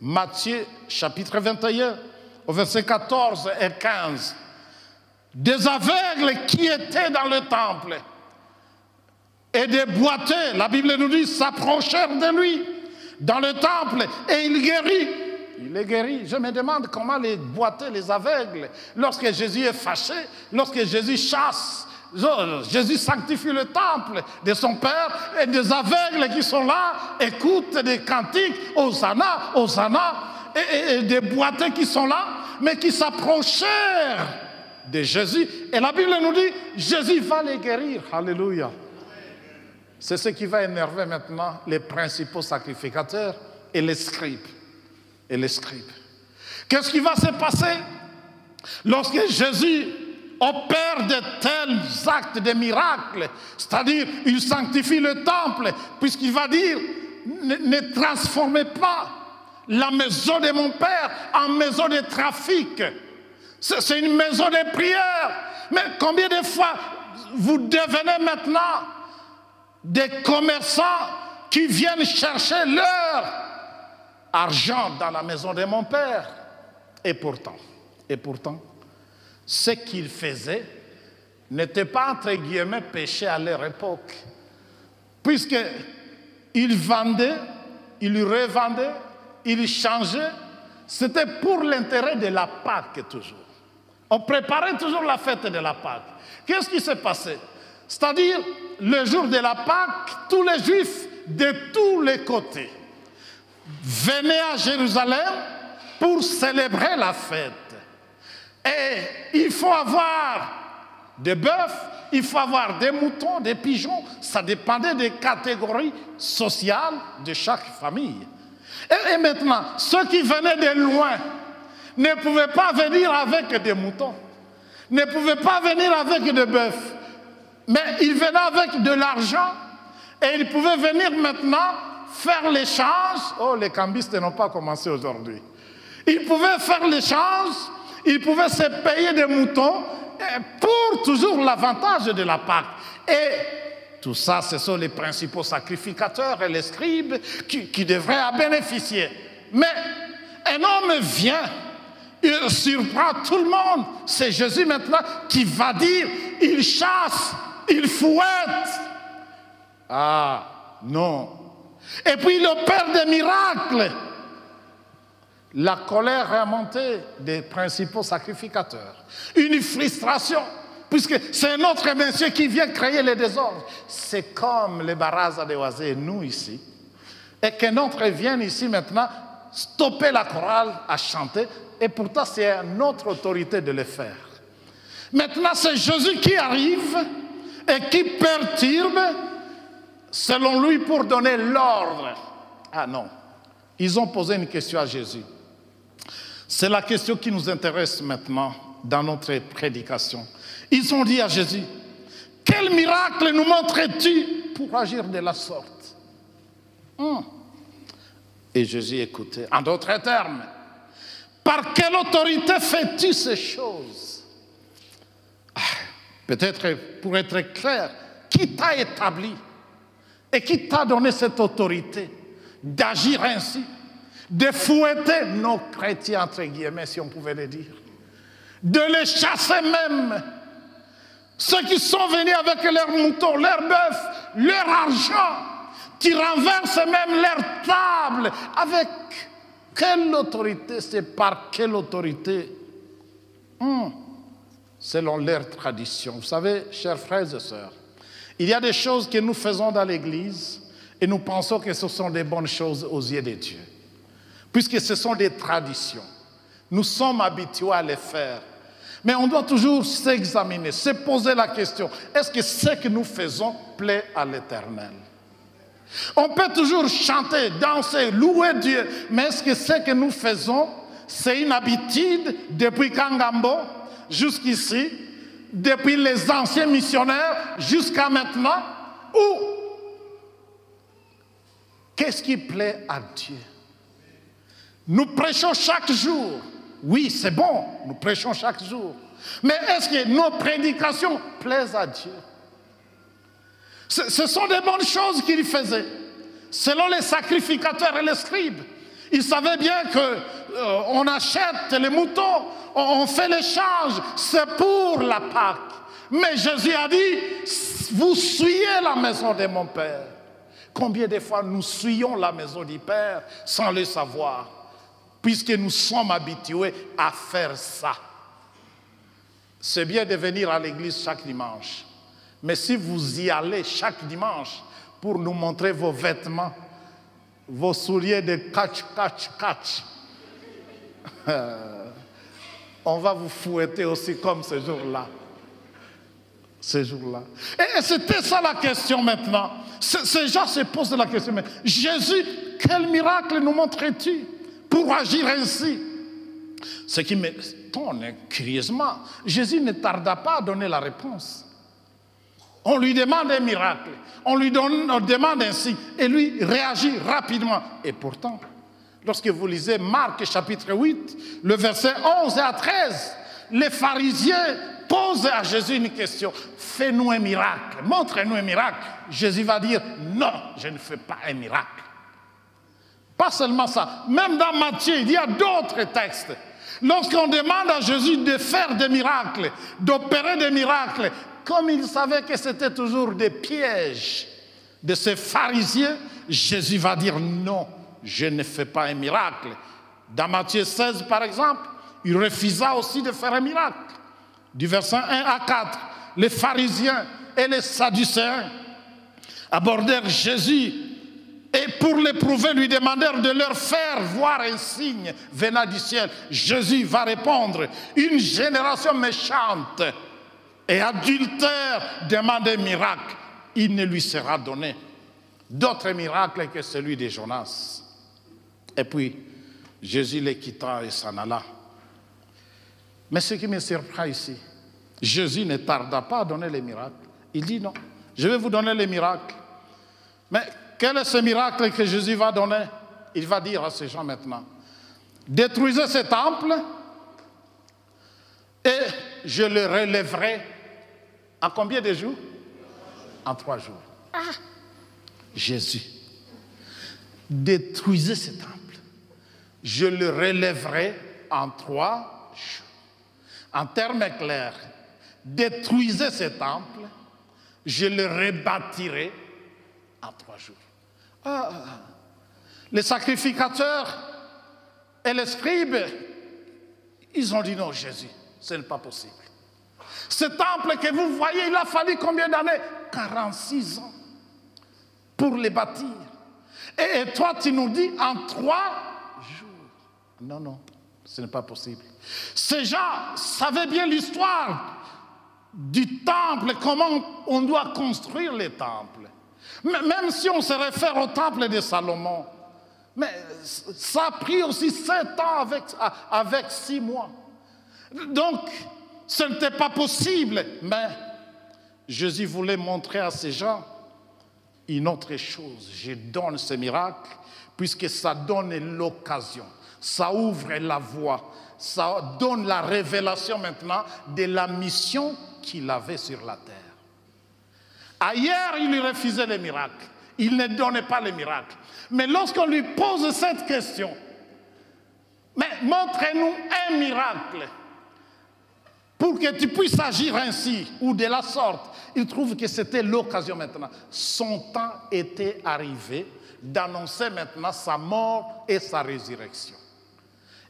Matthieu chapitre 21, au verset 14 et 15. Des aveugles qui étaient dans le temple et des boiteux, la Bible nous dit, s'approchèrent de lui dans le temple et il guérit. Il est guéri. Je me demande comment les boiteux, les aveugles, lorsque Jésus est fâché, lorsque Jésus chasse, Jésus sanctifie le temple de son Père et des aveugles qui sont là écoutent des cantiques, Hosanna, Hosanna, et des boiteux qui sont là, mais qui s'approchèrent de Jésus. Et la Bible nous dit, Jésus va les guérir. Alléluia. C'est ce qui va énerver maintenant les principaux sacrificateurs et les scribes. Qu'est-ce qui va se passer lorsque Jésus opère de tels actes de miracles, c'est-à-dire il sanctifie le temple, puisqu'il va dire, ne transformez pas la maison de mon Père en maison de trafic. C'est une maison de prière. Mais combien de fois vous devenez maintenant des commerçants qui viennent chercher leur argent dans la maison de mon Père? Et pourtant, ce qu'ils faisaient n'était pas, entre guillemets, péché à leur époque. Puisqu'ils vendaient, ils revendaient, ils changeaient, c'était pour l'intérêt de la Pâque toujours. On préparait toujours la fête de la Pâque. Qu'est-ce qui s'est passé? C'est-à-dire, le jour de la Pâque, tous les Juifs de tous les côtés venaient à Jérusalem pour célébrer la fête. Et il faut avoir des bœufs, il faut avoir des moutons, des pigeons. Ça dépendait des catégories sociales de chaque famille. Et maintenant, ceux qui venaient de loin ne pouvaient pas venir avec des moutons, ne pouvaient pas venir avec des bœufs, mais ils venaient avec de l'argent et ils pouvaient venir maintenant faire l'échange. Oh, les cambistes n'ont pas commencé aujourd'hui. Ils pouvaient faire l'échange, ils pouvaient se payer des moutons pour toujours l'avantage de la Pâque. Et tout ça, ce sont les principaux sacrificateurs et les scribes qui devraient en bénéficier. Mais un homme vient, il surprend tout le monde. C'est Jésus maintenant qui va dire, il chasse, il fouette. Ah, non. Et puis il opère des miracles. La colère est montée des principaux sacrificateurs. Une frustration, puisque c'est un autre monsieur qui vient créer le désordre. C'est comme les Baraza de Oisé, nous ici. Et qu'un autre vienne ici maintenant stopper la chorale à chanter. Et pourtant, c'est à notre autorité de le faire. Maintenant, c'est Jésus qui arrive et qui perturbe, selon lui, pour donner l'ordre. Ah non. Ils ont posé une question à Jésus. C'est la question qui nous intéresse maintenant dans notre prédication. Ils ont dit à Jésus, quel miracle nous montres-tu pour agir de la sorte? Et Jésus écoutait. En d'autres termes, par quelle autorité fais-tu ces choses? Peut-être pour être clair, qui t'a établi et qui t'a donné cette autorité d'agir ainsi, de fouetter nos chrétiens, entre guillemets, si on pouvait le dire, de les chasser même, ceux qui sont venus avec leurs moutons, leurs bœufs, leur argent, qui renversent même leur table. Avec quelle autorité? C'est par quelle autorité? Selon leur tradition. Vous savez, chers frères et sœurs, il y a des choses que nous faisons dans l'Église et nous pensons que ce sont des bonnes choses aux yeux de Dieu. Puisque ce sont des traditions. Nous sommes habitués à les faire. Mais on doit toujours s'examiner, se poser la question, est-ce que ce que nous faisons plaît à l'Éternel? On peut toujours chanter, danser, louer Dieu, mais est-ce que ce que nous faisons, c'est une habitude depuis Kangambo jusqu'ici, depuis les anciens missionnaires jusqu'à maintenant, ou qu'est-ce qui plaît à Dieu? Nous prêchons chaque jour. Oui, c'est bon, nous prêchons chaque jour. Mais est-ce que nos prédications plaisent à Dieu? Ce sont des bonnes choses qu'ils faisaient. Selon les sacrificateurs et les scribes, Il savait bien qu'on achète les moutons, on fait l'échange, c'est pour la Pâque. Mais Jésus a dit, vous suyez la maison de mon Père. Combien de fois nous suyons la maison du Père sans le savoir, puisque nous sommes habitués à faire ça. C'est bien de venir à l'église chaque dimanche. Mais si vous y allez chaque dimanche pour nous montrer vos vêtements, vos souliers de catch, on va vous fouetter aussi comme ce jour-là. Ces jours-là. Et c'était ça la question maintenant. Ces gens se posent la question. Mais Jésus, quel miracle nous montrais-tu pour agir ainsi? Ce qui m'étonne curieusement, Jésus ne tarda pas à donner la réponse. On lui demande un miracle, on lui demande ainsi, et lui réagit rapidement. Et pourtant, lorsque vous lisez Marc chapitre 8, le verset 11 à 13, les pharisiens posent à Jésus une question. Fais-nous un miracle, montre-nous un miracle. Jésus va dire, non, je ne fais pas un miracle. Pas seulement ça, même dans Matthieu, il y a d'autres textes. Lorsqu'on demande à Jésus de faire des miracles, d'opérer des miracles, comme il savait que c'était toujours des pièges de ces pharisiens, Jésus va dire non, je ne fais pas un miracle. Dans Matthieu 16, par exemple, il refusa aussi de faire un miracle. Du verset 1 à 4, les pharisiens et les sadducéens abordèrent Jésus et pour l'éprouver, lui demandèrent de leur faire voir un signe venant du ciel. Jésus va répondre, une génération méchante et adultère demande un miracle. Il ne lui sera donné d'autre miracle que celui de Jonas. Et puis, Jésus les quitta et s'en alla. Mais ce qui me surprend ici, Jésus ne tarda pas à donner les miracles. Il dit non, je vais vous donner les miracles. Mais quel est ce miracle que Jésus va donner? Il va dire à ces gens maintenant, détruisez ce temple et je le relèverai en combien de jours? En 3 jours. Ah. Jésus, détruisez ce temple, je le relèverai en 3 jours. En termes clairs, détruisez ce temple, je le rebâtirai en 3 jours. Ah, les sacrificateurs et les scribes, ils ont dit non, Jésus, ce n'est pas possible. Ce temple que vous voyez, il a fallu combien d'années? 46 ans pour le bâtir. Et toi, tu nous dis en 3 jours. Non, non, ce n'est pas possible. Ces gens savaient bien l'histoire du temple, comment on doit construire les temples. Même si on se réfère au temple de Salomon, mais ça a pris aussi 7 ans avec 6 mois. Donc, ce n'était pas possible. Mais Jésus voulait montrer à ces gens une autre chose. Je donne ce miracle puisque ça donne l'occasion, ça ouvre la voie, ça donne la révélation maintenant de la mission qu'il avait sur la terre. Ailleurs, il lui refusait les miracles. Il ne donnait pas les miracles. Mais lorsqu'on lui pose cette question, mais montrez-nous un miracle pour que tu puisses agir ainsi ou de la sorte, il trouve que c'était l'occasion maintenant. Son temps était arrivé d'annoncer maintenant sa mort et sa résurrection.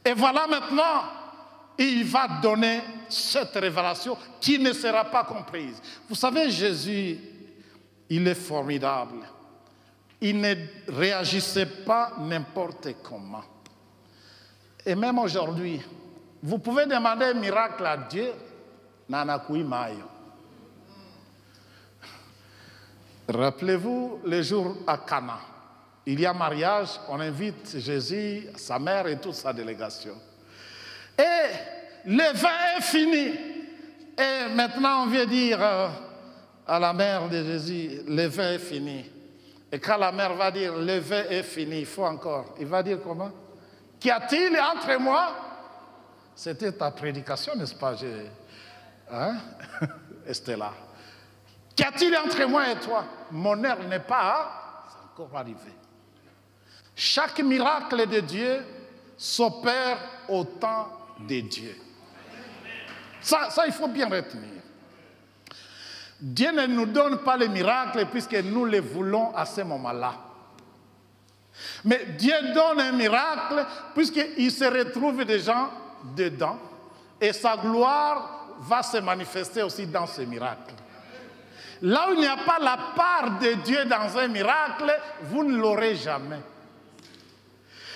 Et voilà maintenant, il va donner cette révélation qui ne sera pas comprise. Vous savez, Jésus, il est formidable. Il ne réagissait pas n'importe comment. Et même aujourd'hui, vous pouvez demander un miracle à Dieu, Nanakui Mayo. Rappelez-vous les jours à Cana. Il y a mariage, on invite Jésus, sa mère et toute sa délégation. Et le vin est fini. Et maintenant on vient dire à la mère de Jésus, le vin est fini. Et quand la mère va dire, le vin est fini, il faut encore. Il va dire comment? Qu'y a-t-il entre moi? C'était ta prédication, n'est-ce pas, hein? Estella. Qu'y a-t-il entre moi et toi? Mon heure n'est pas encore arrivée. Chaque miracle de Dieu s'opère au temps de Dieu. Ça, il faut bien retenir. Dieu ne nous donne pas les miracles puisque nous les voulons à ce moment-là. Mais Dieu donne un miracle puisqu'il se retrouve des gens dedans et sa gloire va se manifester aussi dans ce miracle. Là où il n'y a pas la part de Dieu dans un miracle, vous ne l'aurez jamais.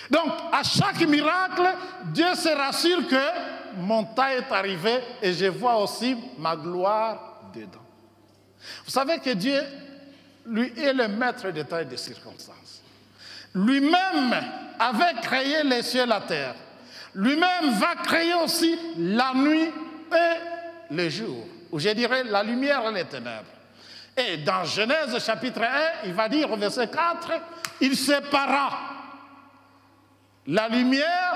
Donc, à chaque miracle, Dieu se rassure que mon temps est arrivé et je vois aussi ma gloire dedans. Vous savez que Dieu, lui, est le maître des temps et des circonstances. Lui-même avait créé les cieux et la terre. Lui-même va créer aussi la nuit et le jour, ou je dirais la lumière et les ténèbres. Et dans Genèse chapitre 1, il va dire au verset 4, il sépara la lumière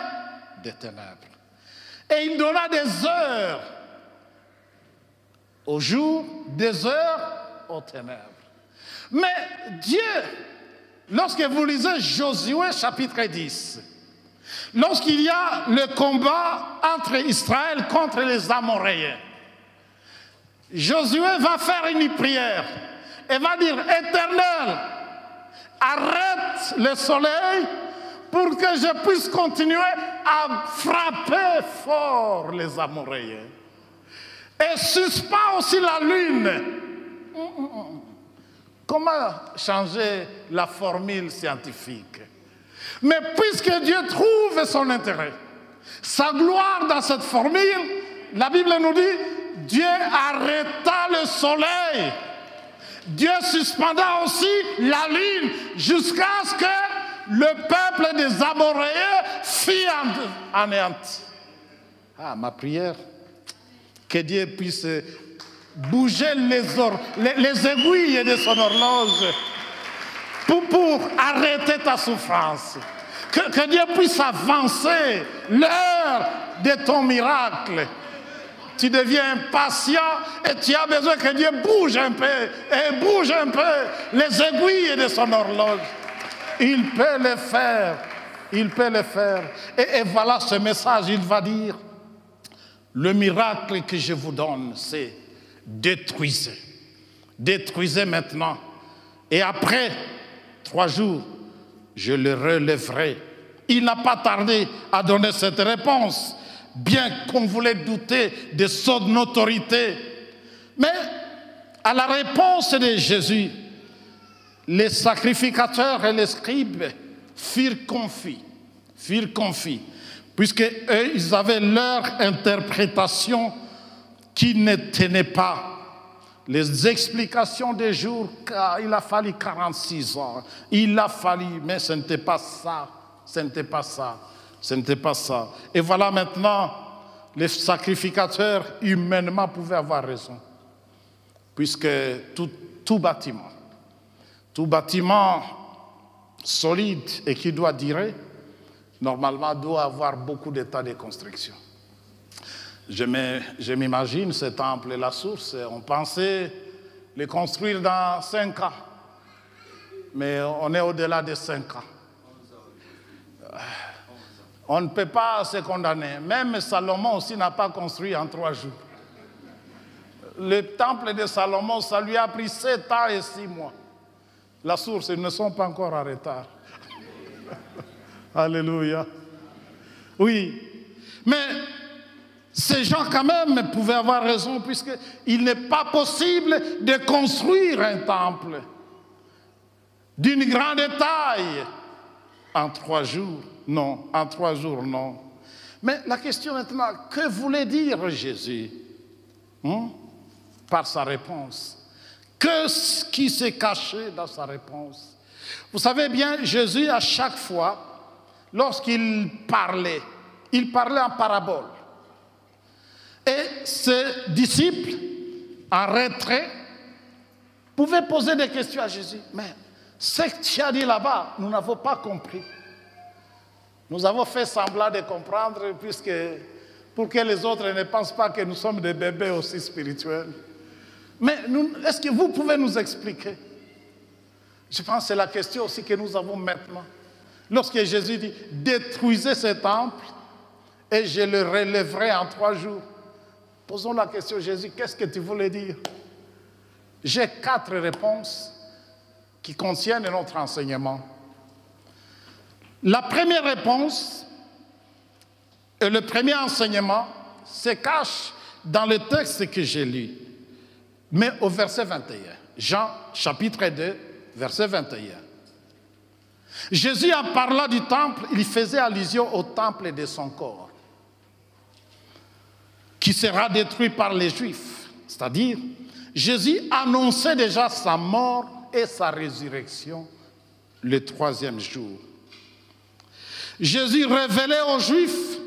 des ténèbres. Et il donna des heures au jour, des heures aux ténèbres. Mais Dieu, lorsque vous lisez Josué chapitre 10, lorsqu'il y a le combat entre Israël contre les Amoréens, Josué va faire une prière et va dire, Éternel, arrête le soleil pour que je puisse continuer à frapper fort les Amoréens. Et suspend aussi la lune. Comment changer la formule scientifique? Mais puisque Dieu trouve son intérêt, sa gloire dans cette formule, la Bible nous dit, Dieu arrêta le soleil. Dieu suspenda aussi la lune jusqu'à ce que le peuple des Amoréens fût anéanti. Ah, ma prière, que Dieu puisse bouger les aiguilles de son horloge pour arrêter ta souffrance. Que Dieu puisse avancer l'heure de ton miracle. Tu deviens impatient et tu as besoin que Dieu bouge un peu et bouge un peu les aiguilles de son horloge. Il peut le faire. Il peut le faire. Et voilà ce message, il va dire, le miracle que je vous donne, c'est détruisez. Détruisez maintenant. Et après 3 jours, je le relèverai. Il n'a pas tardé à donner cette réponse, bien qu'on voulait douter de son autorité. Mais à la réponse de Jésus, les sacrificateurs et les scribes firent confit, puisque eux, ils avaient leur interprétation qui ne tenait pas. Les explications des jours, il a fallu 46 ans, il a fallu, mais ce n'était pas ça, ce n'était pas ça, ce n'était pas ça. Et voilà maintenant, les sacrificateurs humainement pouvaient avoir raison, puisque tout bâtiment solide et qui doit durer, normalement doit avoir beaucoup d'états de construction. Je m'imagine ce temple et la source, on pensait les construire dans 5 ans. Mais on est au-delà de 5 ans. On ne peut pas se condamner. Même Salomon aussi n'a pas construit en 3 jours. Le temple de Salomon, ça lui a pris 7 ans et 6 mois. La source, ils ne sont pas encore en retard. Alléluia. Oui. Mais ces gens quand même pouvaient avoir raison, puisqu'il n'est pas possible de construire un temple d'une grande taille en 3 jours. Non, en 3 jours, non. Mais la question maintenant, que voulait dire Jésus par sa réponse? Qu'est-ce qui s'est caché dans sa réponse? Vous savez bien, Jésus, à chaque fois, lorsqu'il parlait en parabole. Et ses disciples, en retrait, pouvaient poser des questions à Jésus. Mais ce que tu as dit là-bas, nous n'avons pas compris. Nous avons fait semblant de comprendre, pour que les autres ne pensent pas que nous sommes des bébés aussi spirituels. Mais est-ce que vous pouvez nous expliquer? Je pense que c'est la question aussi que nous avons maintenant. Lorsque Jésus dit, détruisez ce temple et je le relèverai en 3 jours. Posons la question, Jésus, qu'est-ce que tu voulais dire? J'ai 4 réponses qui contiennent notre enseignement. La première réponse et le premier enseignement se cache dans le texte que j'ai lu, mais au verset 21. Jean, chapitre 2, verset 21. Jésus, en parlant du temple, il faisait allusion au temple de son corps, qui sera détruit par les Juifs. C'est-à-dire, Jésus annonçait déjà sa mort et sa résurrection le 3e jour. Jésus révélait aux Juifs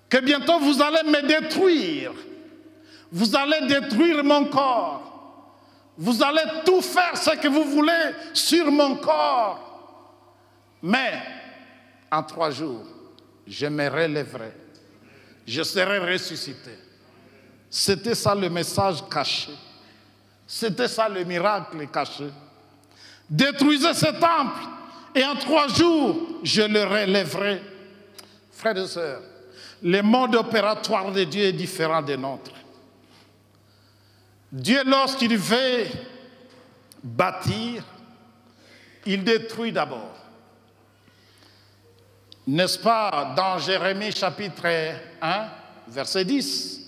que bientôt vous allez me détruire. Vous allez détruire mon corps. Vous allez tout faire ce que vous voulez sur mon corps. Mais en 3 jours, je me relèverai. Je serai ressuscité. C'était ça le message caché. C'était ça le miracle caché. Détruisez ce temple et en 3 jours, je le relèverai. Frères et sœurs, le mode opératoire de Dieu est différent des nôtres. Dieu, lorsqu'il veut bâtir, il détruit d'abord. N'est-ce pas, dans Jérémie chapitre 1, verset 10,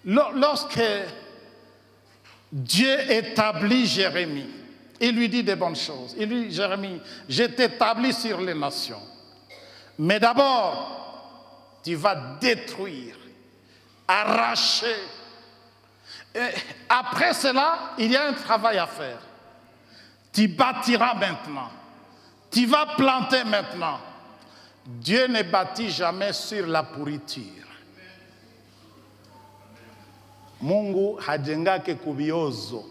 lorsque Dieu établit Jérémie, il lui dit des bonnes choses. Il lui dit, Jérémie, je t'établis sur les nations. Mais d'abord, tu vas détruire, arracher. Et après cela, il y a un travail à faire. Tu bâtiras maintenant. Tu vas planter maintenant. Dieu ne bâtit jamais sur la pourriture. Mungu hajengake kubiozo.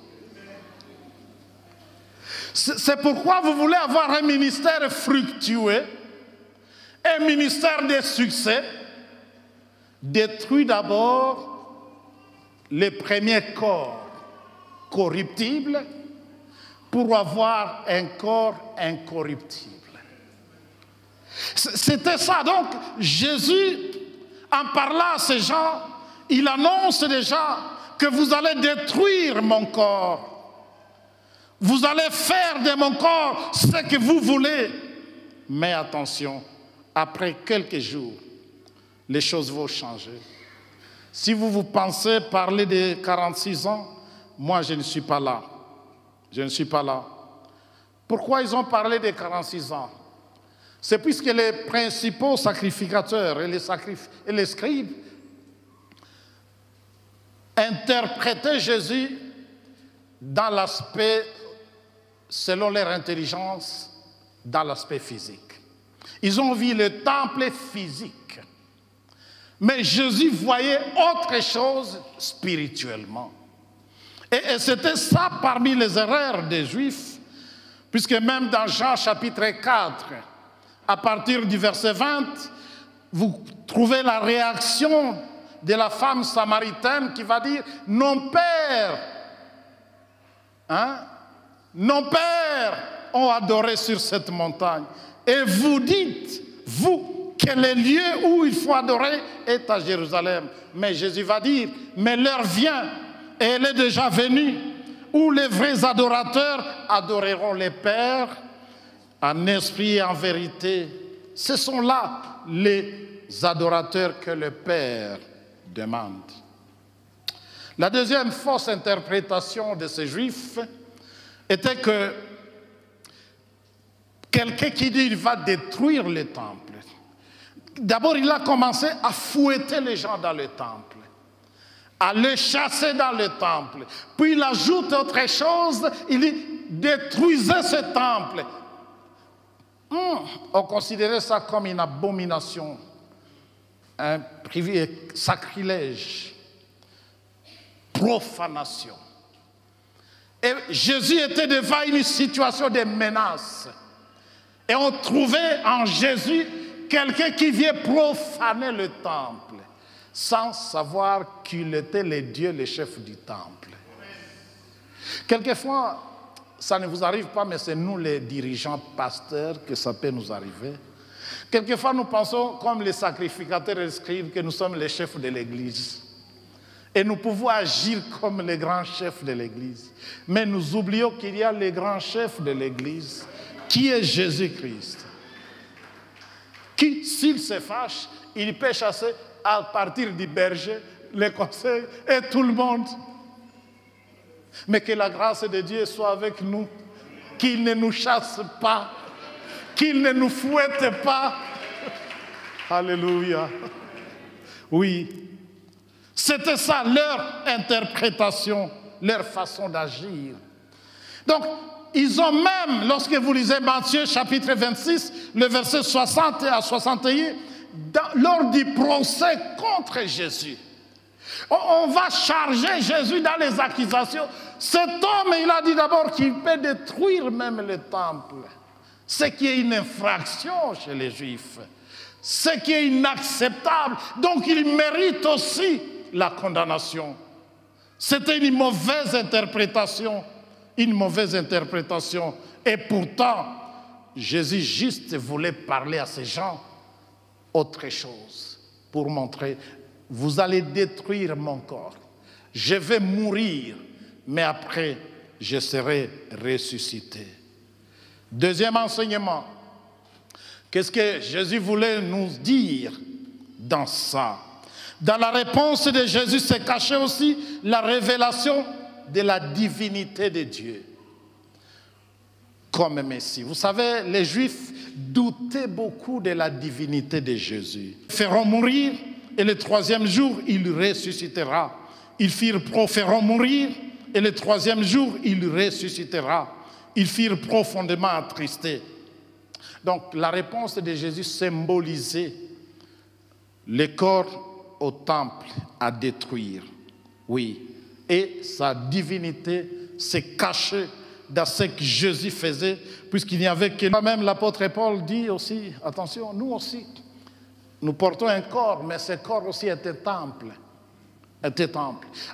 C'est pourquoi vous voulez avoir un ministère fructueux, un ministère de succès. Détruis d'abord les premiers corps corruptibles pour avoir un corps incorruptible. C'était ça. Donc, Jésus, en parlant à ces gens, il annonce déjà que vous allez détruire mon corps. Vous allez faire de mon corps ce que vous voulez. Mais attention, après quelques jours, les choses vont changer. Si vous pensez parler de 46 ans, moi je ne suis pas là. Je ne suis pas là. Pourquoi ils ont parlé de 46 ans? C'est puisque les principaux sacrificateurs et les scribes interprétaient Jésus dans l'aspect, selon leur intelligence, dans l'aspect physique. Ils ont vu le temple physique. Mais Jésus voyait autre chose spirituellement. Et c'était ça parmi les erreurs des Juifs, puisque même dans Jean chapitre 4, à partir du verset 20, vous trouvez la réaction de la femme samaritaine qui va dire « Nos pères, nos pères ont adoré sur cette montagne. Et vous dites, vous, que le lieu où il faut adorer est à Jérusalem. » Mais Jésus va dire « Mais l'heure vient, et elle est déjà venue, où les vrais adorateurs adoreront les pères en esprit et en vérité. Ce sont là les adorateurs que le Père demande. » La deuxième fausse interprétation de ces Juifs était que quelqu'un qui dit qu'il va détruire le temple, d'abord il a commencé à fouetter les gens dans le temple, à les chasser dans le temple. Puis il ajoute autre chose, il dit détruisez ce temple. On considérait ça comme une abomination, un sacrilège, profanation. Et Jésus était devant une situation de menace. Et on trouvait en Jésus quelqu'un qui vient profaner le temple, sans savoir qu'il était le Dieu, le chef du temple. Quelquefois, ça ne vous arrive pas, mais c'est nous les dirigeants pasteurs que ça peut nous arriver. Quelquefois, nous pensons, comme les sacrificateurs et les scribes, que nous sommes les chefs de l'Église. Et nous pouvons agir comme les grands chefs de l'Église. Mais nous oublions qu'il y a le grand chef de l'Église, qui est Jésus-Christ. Qui, s'il se fâche, il peut chasser à partir du berger, les conseils et tout le monde. Mais que la grâce de Dieu soit avec nous, qu'il ne nous chasse pas, qu'il ne nous fouette pas. Alléluia. Oui. C'était ça leur interprétation, leur façon d'agir. Donc, ils ont même, lorsque vous lisez Matthieu chapitre 26, le verset 60 à 61, lors du procès contre Jésus, on va charger Jésus dans les accusations. Cet homme, il a dit d'abord qu'il peut détruire même le temple. Ce qui est une infraction chez les Juifs. Ce qui est inacceptable. Donc il mérite aussi la condamnation. C'était une mauvaise interprétation. Une mauvaise interprétation. Et pourtant, Jésus juste voulait parler à ces gens autre chose. Pour montrer, vous allez détruire mon corps. Je vais mourir, mais après, je serai ressuscité. Deuxième enseignement. Qu'est-ce que Jésus voulait nous dire dans ça? Dans la réponse de Jésus se cachait aussi la révélation de la divinité de Dieu comme Messie. Vous savez, les Juifs doutaient beaucoup de la divinité de Jésus. Ils feront mourir et le troisième jour, il ressuscitera. Ils feront mourir et le troisième jour, il ressuscitera. Ils furent profondément attristés. Donc, la réponse de Jésus symbolisait le corps au temple à détruire. Oui. Et sa divinité se cachait dans ce que Jésus faisait, puisqu'il n'y avait que... Même l'apôtre Paul dit aussi, attention, nous aussi, nous portons un corps, mais ce corps aussi était temple.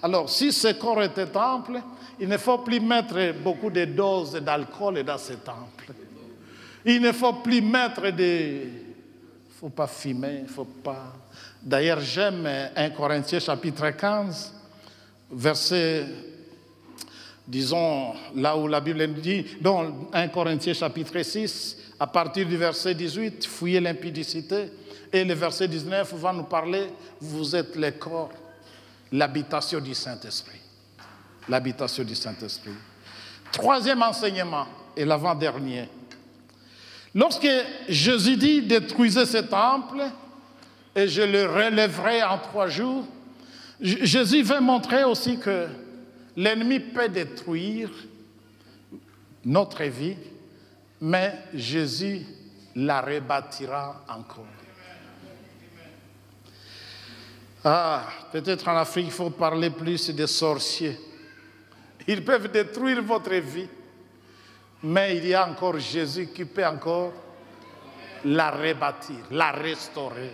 Alors, si ce corps était temple, il ne faut plus mettre beaucoup de doses d'alcool dans ce temple. Il ne faut plus mettre des... Il ne faut pas fumer, il ne faut pas... D'ailleurs, j'aime 1 Corinthiens chapitre 15, verset, disons, là où la Bible nous dit, dans 1 Corinthiens chapitre 6, à partir du verset 18, fuyez l'impudicité, et le verset 19 va nous parler, vous êtes le corps, l'habitation du Saint-Esprit. L'habitation du Saint-Esprit. Troisième enseignement, et l'avant-dernier. Lorsque Jésus dit, détruisez ce temple, et je le relèverai en 3 jours, Jésus veut montrer aussi que l'ennemi peut détruire notre vie, mais Jésus la rebâtira encore. Ah, peut-être en Afrique, il faut parler plus des sorciers. Ils peuvent détruire votre vie, mais il y a encore Jésus qui peut encore la rebâtir, la restaurer.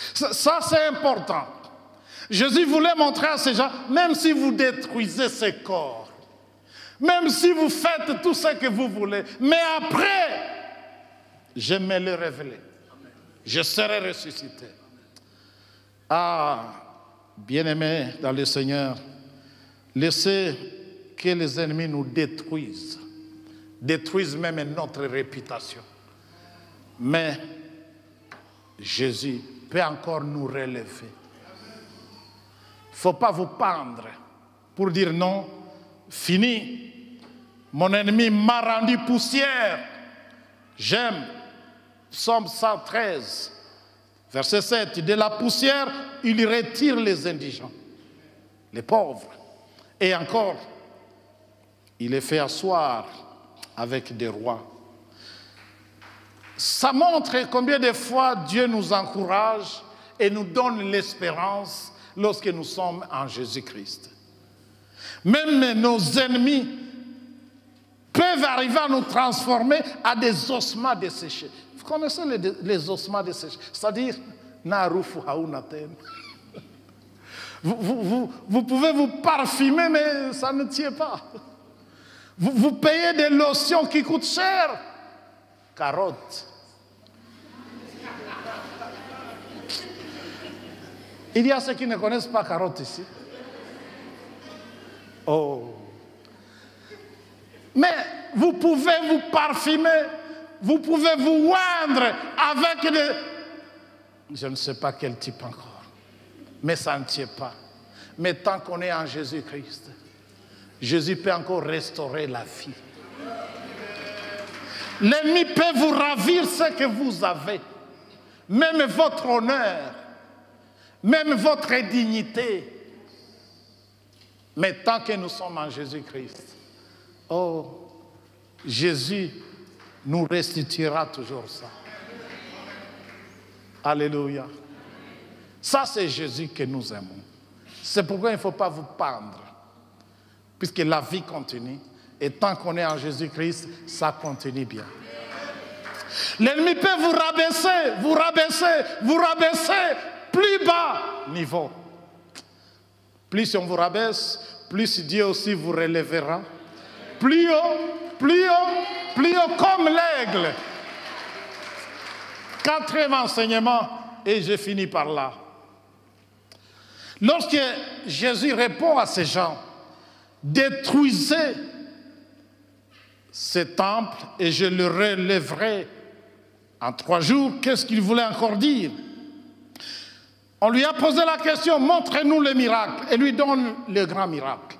Ça c'est important. Jésus voulait montrer à ces gens, même si vous détruisez ces corps, même si vous faites tout ce que vous voulez, mais après, je me le révéler. Je serai ressuscité. Ah, bien-aimés dans le Seigneur, laissez que les ennemis nous détruisent même notre réputation. Mais Jésus peut encore nous relever. Il ne faut pas vous pendre pour dire non, fini. Mon ennemi m'a rendu poussière. J'aime. Psaume 113, verset 7. De la poussière, il retire les indigents, les pauvres. Et encore, il les fait asseoir avec des rois. Ça montre combien de fois Dieu nous encourage et nous donne l'espérance lorsque nous sommes en Jésus-Christ. Même nos ennemis peuvent arriver à nous transformer à des ossements desséchés. Vous connaissez les ossements desséchés? C'est-à-dire, vous pouvez vous parfumer, mais ça ne tient pas. Vous payez des lotions qui coûtent cher. Carottes. Il y a ceux qui ne connaissent pas carottes ici. Oh. Mais vous pouvez vous parfumer, vous pouvez vous oindre avec des... Je ne sais pas quel type encore, mais ça ne tient pas. Mais tant qu'on est en Jésus-Christ, Jésus peut encore restaurer la vie. L'ennemi peut vous ravir ce que vous avez, même votre honneur, même votre dignité. Mais tant que nous sommes en Jésus-Christ, oh, Jésus nous restituera toujours ça. Alléluia. Ça, c'est Jésus que nous aimons. C'est pourquoi il ne faut pas vous pendre, puisque la vie continue. Et tant qu'on est en Jésus-Christ, ça continue bien. L'ennemi peut vous rabaisser, vous rabaisser, vous rabaisser plus bas niveau. Plus on vous rabaisse, plus Dieu aussi vous relèvera. Plus haut, plus haut, plus haut comme l'aigle. Quatrième enseignement, et je finis par là. Lorsque Jésus répond à ces gens, détruisez ce temple et je le relèverai en 3 jours, qu'est-ce qu'il voulait encore dire? On lui a posé la question, montrez-nous le miracle, et lui donne le grand miracle.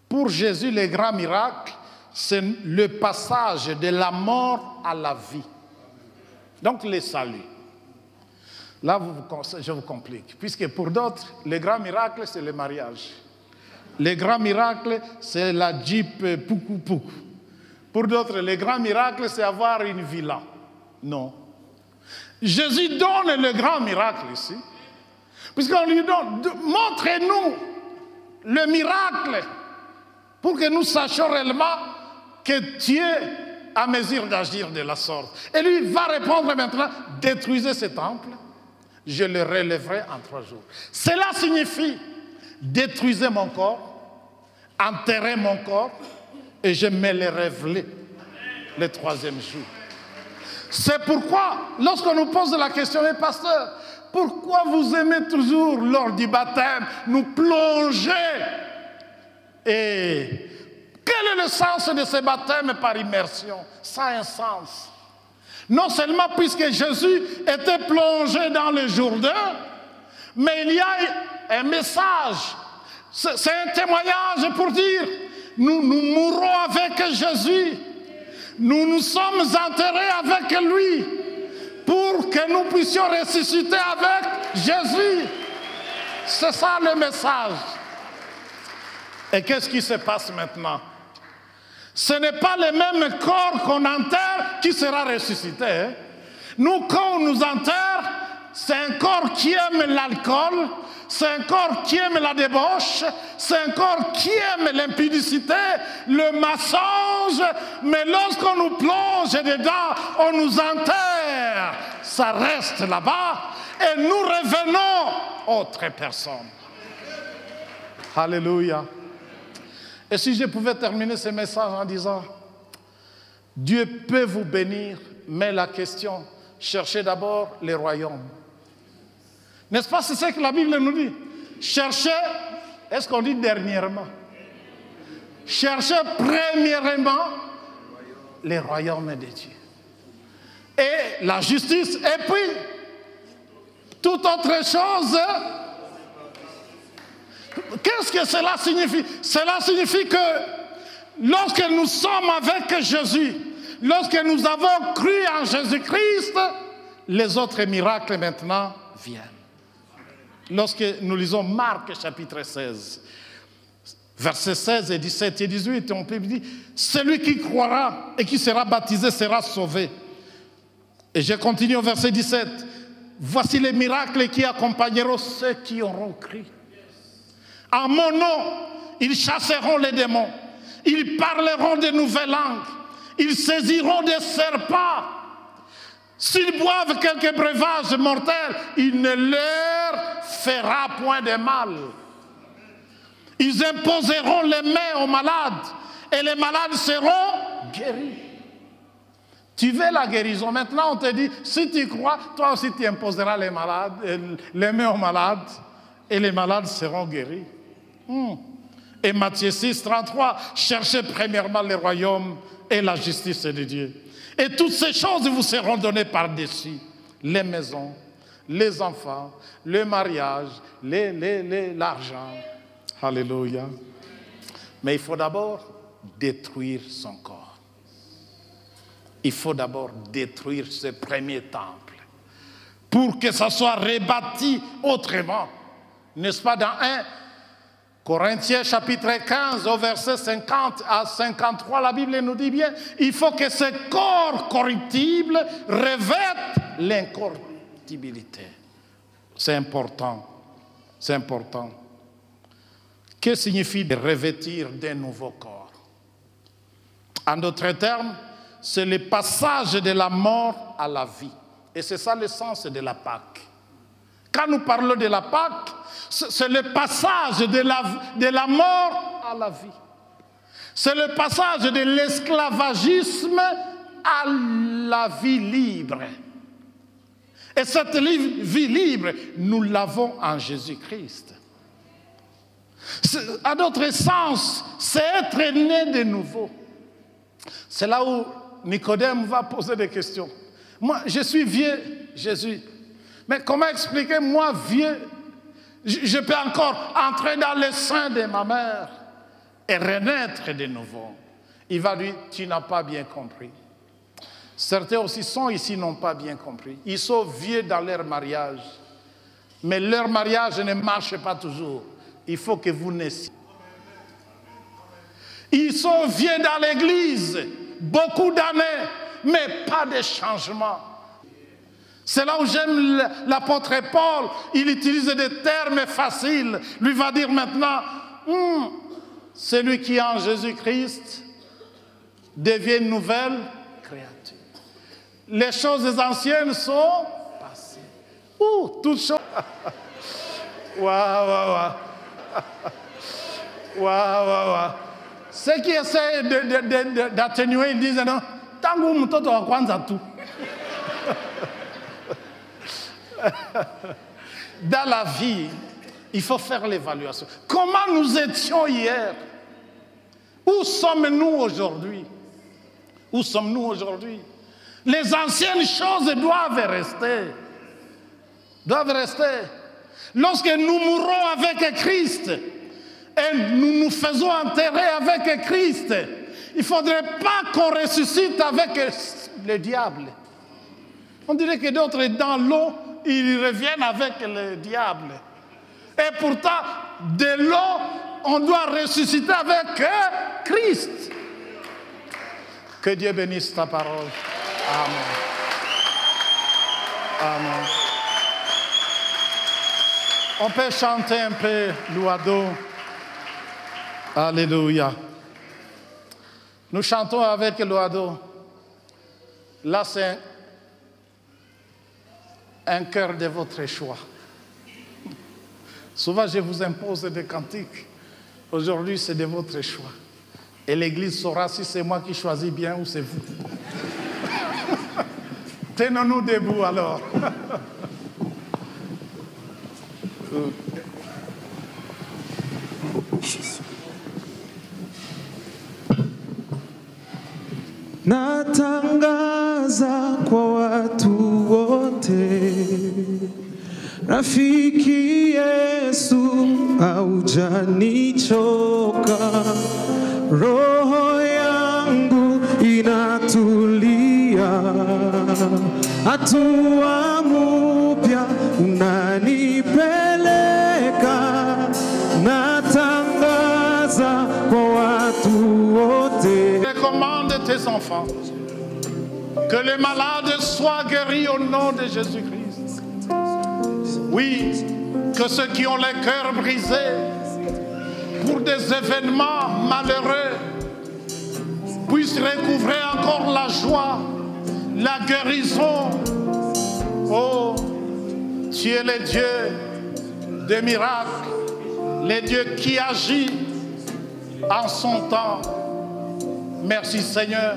Pour Jésus, le grand miracle, c'est le passage de la mort à la vie. Donc, le salut. Là, je vous complique, puisque pour d'autres, le grand miracle, c'est le mariage. Le grand miracle, c'est la Jeep poukou poukou. Pour d'autres, le grand miracle, c'est avoir une villa. Non. Jésus donne le grand miracle ici, puisqu'on lui donne, montrez-nous le miracle, pour que nous sachions réellement que Dieu a mesure d'agir de la sorte. Et lui va répondre maintenant, détruisez ce temple, je le relèverai en 3 jours. Cela signifie, détruisez mon corps, enterrez mon corps, et je me le révélerai le 3e jour. C'est pourquoi, lorsqu'on nous pose la question, mais pasteur, pourquoi vous aimez toujours, lors du baptême, nous plonger? Et quel est le sens de ce baptême par immersion? Ça a un sens. Non seulement puisque Jésus était plongé dans le Jourdain, mais il y a un message. C'est un témoignage pour dire, nous mourrons avec Jésus. Nous nous sommes enterrés avec lui pour que nous puissions ressusciter avec Jésus. C'est ça le message. Et qu'est-ce qui se passe maintenant? Ce n'est pas le même corps qu'on enterre qui sera ressuscité. Hein? Nous, quand on nous enterre, c'est un corps qui aime l'alcool, c'est un corps qui aime la débauche, c'est un corps qui aime l'impudicité, le mensonge, mais lorsqu'on nous plonge dedans, on nous enterre, ça reste là-bas et nous revenons autre personne. Alléluia. Et si je pouvais terminer ce message en disant, Dieu peut vous bénir, mais la question, cherchez d'abord les royaumes. N'est-ce pas, c'est ce que la Bible nous dit? Cherchez, est-ce qu'on dit dernièrement? Cherchez premièrement les royaumes de Dieu. Et la justice, et puis, toute autre chose. Qu'est-ce que cela signifie? Cela signifie que lorsque nous sommes avec Jésus, lorsque nous avons cru en Jésus-Christ, les autres miracles maintenant viennent. Lorsque nous lisons Marc chapitre 16, versets 16 et 17 et 18, on peut dire, celui qui croira et qui sera baptisé sera sauvé. Et je continue au verset 17, voici les miracles qui accompagneront ceux qui auront cru. En mon nom, ils chasseront les démons, ils parleront de nouvelles langues, ils saisiront des serpents. S'ils boivent quelques breuvages mortels, il ne leur fera point de mal. Ils imposeront les mains aux malades et les malades seront guéris. Tu veux la guérison. Maintenant, on te dit, si tu crois, toi aussi tu imposeras les mains aux malades et les malades seront guéris. Et Matthieu 6, 33, cherchez premièrement le royaume et la justice de Dieu. Et toutes ces choses vous seront données par-dessus. Les maisons, les enfants, le mariage, l'argent. Alléluia. Mais il faut d'abord détruire son corps. Il faut d'abord détruire ce premier temple pour que ça soit rebâti autrement. N'est-ce pas dans 1 Corinthiens chapitre 15 au verset 50 à 53, la Bible nous dit bien, il faut que ce corps corruptible revête l'incorruptibilité. C'est important. C'est important. Que signifie de revêtir d'un nouveau corps? En d'autres termes, c'est le passage de la mort à la vie. Et c'est ça le sens de la Pâque. Quand nous parlons de la Pâque, c'est le passage de la mort à la vie. C'est le passage de l'esclavagisme à la vie libre. Et cette vie libre, nous l'avons en Jésus-Christ. À d'autres sens, c'est être né de nouveau. C'est là où Nicodème va poser des questions. Moi, je suis vieux, Jésus. Mais comment expliquer, moi, vieux, je peux encore entrer dans le sein de ma mère et renaître de nouveau? Il va dire, tu n'as pas bien compris. Certains aussi sont ici, n'ont pas bien compris. Ils sont vieux dans leur mariage. Mais leur mariage ne marche pas toujours. Il faut que vous naissiez. Ils sont vieux dans l'église, beaucoup d'années, mais pas de changement. C'est là où j'aime l'apôtre Paul. Il utilise des termes faciles. Lui va dire maintenant, celui qui est en Jésus-Christ devient une nouvelle créature. Les choses anciennes sont passées. Toutes choses. Waouh. Ceux qui essaient d'atténuer, ils disent non, tango mtoto wa kwanza tu. Dans la vie, il faut faire l'évaluation. Comment nous étions hier? Où sommes-nous aujourd'hui? Où sommes-nous aujourd'hui? Les anciennes choses doivent rester. Doivent rester. Lorsque nous mourrons avec Christ et nous nous faisons enterrer avec Christ, il ne faudrait pas qu'on ressuscite avec le diable. On dirait que d'autres dans l'eau, ils reviennent avec le diable. Et pourtant, de l'eau, on doit ressusciter avec Christ. Que Dieu bénisse ta parole. Amen. Amen. On peut chanter un peu l'oiseau. Alléluia. Nous chantons avec l'oiseau. Là, c'est un cœur de votre choix. Souvent, je vous impose des cantiques. Aujourd'hui, c'est de votre choix. Et l'Église saura si c'est moi qui choisis bien ou c'est vous. Tenons-nous debout alors. Natangaza kwa watu wote, rafiki Yesu haujanichoka, roho yangu inatulia, hatua mpya unanipeleka, natangaza kwa watu wote. Recommande tes enfants que les malades soient guéris au nom de Jésus-Christ. Oui, que ceux qui ont les cœurs brisés pour des événements malheureux puissent recouvrer encore la joie, la guérison. Oh, tu es le Dieu des miracles, le Dieu qui agit en son temps. Merci Seigneur,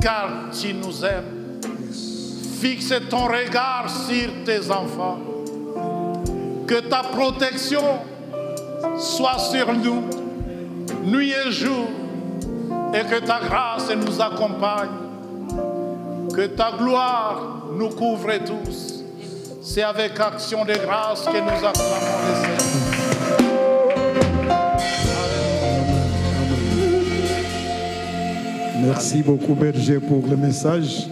car tu nous aimes. Fixe ton regard sur tes enfants. Que ta protection soit sur nous, nuit et jour, et que ta grâce nous accompagne. Que ta gloire nous couvre tous. C'est avec action de grâce que nous acclamons le Seigneur. Merci beaucoup, berger, pour le message.